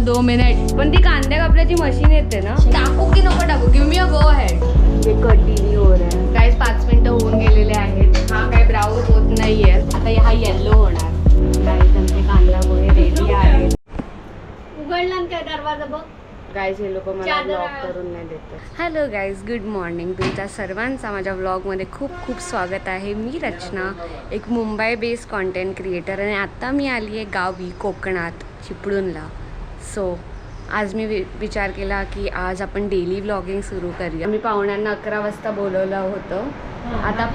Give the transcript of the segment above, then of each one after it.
2 minute. पण ती कांद्या कापल्याची मशीन येते ना, टाकू की नको टाकू? गिव्ह मी अ गो अहेड. हे कंटिन्यू हो रहा है गाइस. 5 मिनिटं होऊन गेलेले आहेत. हा काय ब्राऊन होत नाहीये. आता हा येल्लो होणार. गाइस आमचे कांदा पोहे रेडी आहेत. उघडला काय दरवाजा बघ गाइस. हे लोक मला ब्लॉग करून नाही देतात. Hello guys, good morning. तुमच्या सर्वांचा माझ्या व्लॉगमध्ये खूप खूप स्वागत आहे. मी रचना, एक मुंबई बेस्ड कॉन्टेंट क्रिएटर, आणि आत्ता मी आली आहे गावी कोकणात चिपळूणला. सो आज मी विचार केला की आज आपण डेली व्लॉगिंग सुरू करूया. मी पाहुण्यांना 11 वाजता बोलवलं होतं. आता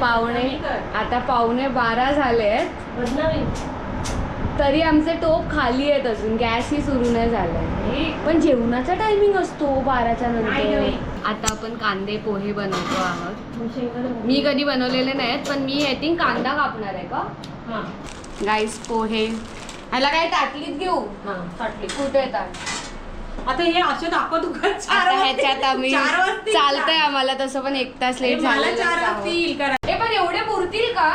पावणे 12 झाले आहेत, तरी आमचे टोप खाली आहेत. अजून गॅसही सुरू नाही झालाय. पण जेवणाचा टायमिंग असतो 12च्या नंतर. आता आपण कांदे पोहे बनवतो आहोत. मी कधी बनवलेले नाहीत, पण मी आय थिंक कांदा कापणार आहे का. गाईस पोहे ह्याला काय ताटलीत घेऊ? ताटली कुठे येतात आता हे असे दाखवत आता ह्याच्यात आम्ही चालतंय आम्हाला तसं, पण 1 तास लेट झालेलं. पण एवढे पुरतील का?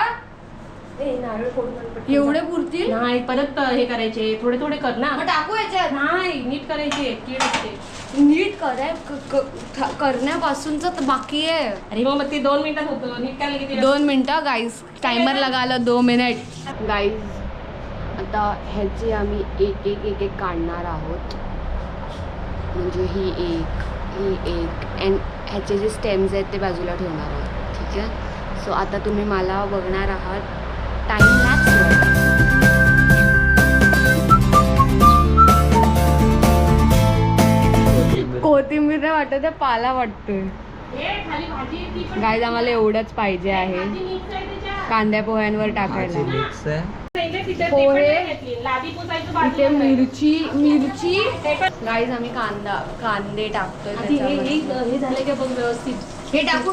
एवढे पुरतील नाही. परत हे करायचे, थोडे थोडे कर ना. टाकू याच्यात? नाही, नीट करायचे. कीड असते. नीट करण्यापासूनच बाकी आहे. अरे मग ते 2 मिनिटात होतं. नीट करायला किती? 2 मिनिटं गाईस. टायमर लगाला 2 मिनिट. गाईस आता ह्याची आम्ही एक एक काढणार आहोत. म्हणजे ही एक अँड ह्याचे जे स्टेम्स आहेत ते बाजूला ठेवणार आहोत. ठीक आहे. सो आता तुम्ही मला बघणार आहात टाइम लॅप्सवर. कोथिंबीर नाही वाटत आहे, पाला वाटतोय. गाईज आम्हाला एवढंच पाहिजे आहे कांद्या पोह्यांवर टाकायला. पोहे इथे मिरची गाईज आम्ही कांदे टाकतोय. हे झालं का बघ व्यवस्थित. हे टाकू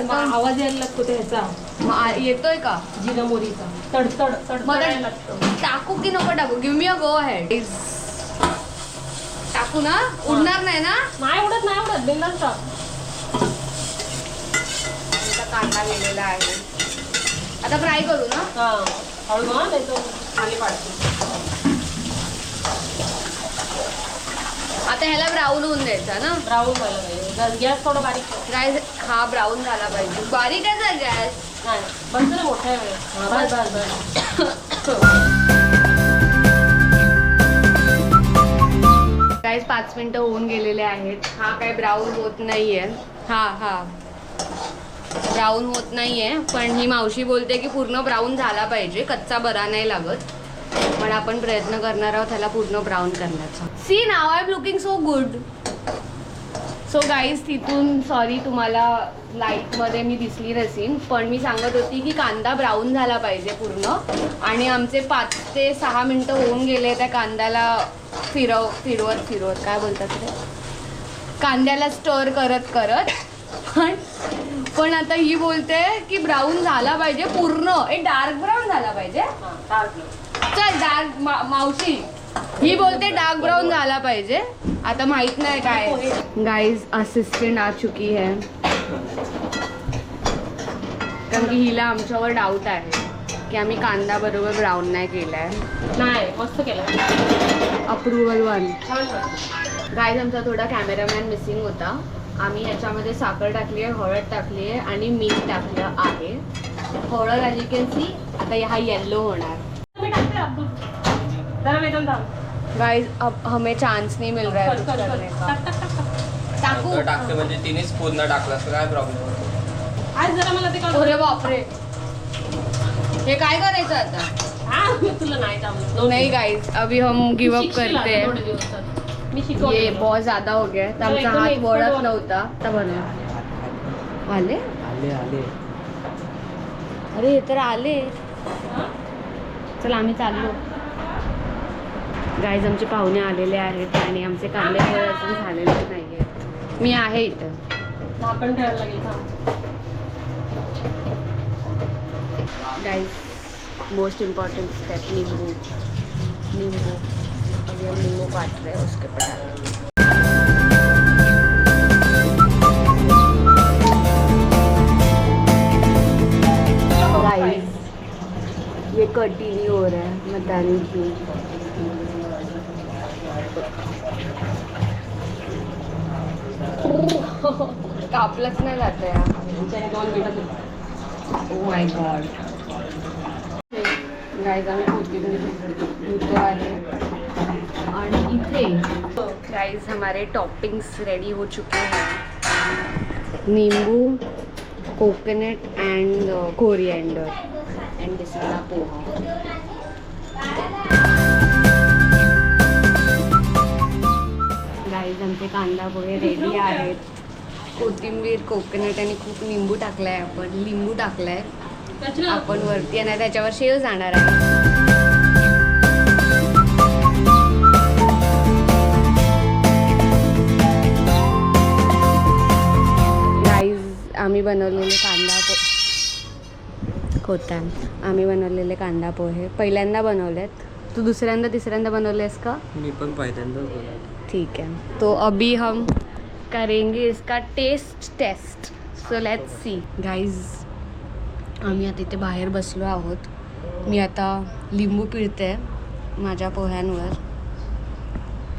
आवाज यायला लागतो ह्याचा. येतोय का जिरा मोरीचा तडतड लागतो. टाकू की नको टाकू? गिव्ह मी अ गो अहेड. टाकू ना? उडणार नाही ना? नाही उडत बिंदास टाक. कांदा गेलेला आहे. आता फ्राय करू ना? हळू खाली पाडते. आता ह्याला ब्राऊन होऊन द्यायचा ना? ब्राऊन व्हायला पाहिजे. गॅस थोडा बारीक गाईज हा ब्राऊन झाला पाहिजे. बारीक आहे गॅस? नाही, बंद ना मोठा वेळ. गाईज 5 मिनिटं होऊन गेलेले आहेत. हा काय ब्राऊन होत नाहीये. हा ब्राऊन होत नाहीये, पण ही मावशी बोलते की पूर्ण ब्राऊन झाला पाहिजे, कच्चा बरा नाही लागत. पण आपण प्रयत्न करणार आहोत त्याला पूर्ण ब्राऊन करण्याचा. See now I am looking so good. So guys तिथून सॉरी तुम्हाला लाईटमध्ये मी दिसली नसेल, पण मी सांगत होती की कांदा ब्राऊन झाला पाहिजे पूर्ण. आणि आमचे 5 ते 6 मिनिटं होऊन गेले त्या कांद्याला फिरवत काय बोलतात ते, कांद्याला स्टर करत. पण आता ही बोलते की ब्राऊन झाला पाहिजे पूर्ण. डार्क ब्राऊन झाला पाहिजे. चल डार्क मावशी ही बोलते डार्क ब्राऊन झाला पाहिजे. आता माहित नाही काय. गाइस असिस्टंट आ चुकी है, कारण की हिला आमच्यावर डाऊट आहे की आम्ही कांदा बरोबर ब्राऊन नाही केलाय. नाही, मस्त केला. अप्रुव्हल 1. गाइस आमचा थोडा कॅमेरामॅन मिसिंग होता. आम्ही याच्यामध्ये साखर टाकली आहे, हळद टाकली आहे आणि मीठ टाकलं आहे. हळद ॲज यू कॅन सी. आता हा येल्लो होणार. गाइस अब हमें चांस नहीं मिल रहा है कुछ करने का. टाकू टाकते म्हणजे तिनेच पूर्ण टाकला तर काय प्रॉब्लेम. आज जरा मला ते कर. अरे बापरे, हे काय करायचं आता? तुला नाही जमलं. नहीं गाइस अभी हम गिव अप करते हैं. ये बहुत ज्यादा हो गया. आमचा हात वळत नव्हता. आता बनव. आले अरे हे तर आले. चला आम्ही चाललो. गाईज आमचे पाहुणे आलेले आहेत आणि आमचे कांदे पोहे अजून झालेले नाही आहेत. मी आहे इथं. झाकण ठेवायला लागेल. गाइस मोस्ट इम्पॉर्टेंट स्टेप नींबू. अभी हम नींबू काट रहे हैं उसके ऊपर. गाइस ये कंटिन्यू हो रहा है, बताने की कापलंच नाही जात या. त्याने 2 मिनिटं ओ माय गॉड. गाईज आम्ही कोथिंबीर धुतो आहे. आणि इथे गाइस हमारे टॉपिंग्स रेडी हो चुके हैं. नींबू, coconut end coriander end this is poha. Guys आमचे कांदा पोहे रेडी आहेत. कोथिंबीर, कोकोनट आणि खूप लिंबू टाकलाय आपण. लिंबू टाकलाय आपण वरती आणि त्याच्यावर शेव जाणार आहे. आम्ही बनवलेले आम्ही बनवलेले कांदा पोहे पहिल्यांदा बनवलेत. तू दुसऱ्यांदा तिसऱ्यांदा बनवलेस का? मी पण पहिल्यांदाच बोलतो. ठीक है, तो अभी हम करेंगे इसका test. So let's see guys. आम्ही आता इथे बाहेर बसलो आहोत. मी आता लिंबू पिळते माझ्या पोह्यांवर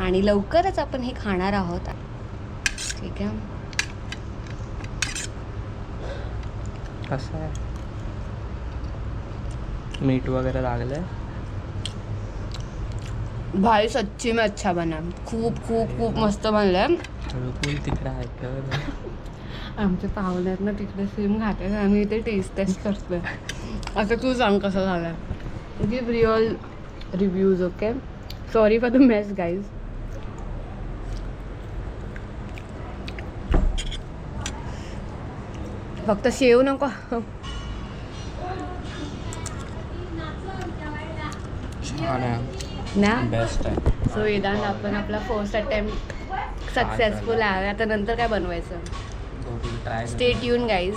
आणि लवकरच आपण हे खाणार आहोत. ठीक आहे. कसं आहे? मीठ वगैरे लागलंय? भाई सच्ची में अच्छा बना. खूप खूप खूप मस्त बनलंय. बिलकुल तिकडे आहे. आमच्या पाहुण्यात ना तिकडे सेम खाते आम्ही इथे टेस्ट करतोय. आता तू सांग कसं झालं. Give real reviews. Okay, sorry for the mess guys. फक्त शेव नको. छान आहे, ना बेस्ट आहे. सो वेदांत आपण आपला फर्स्ट अटेम्प्ट सक्सेसफुल आहे. आता नंतर काय बनवायचं. Try stay tune guys.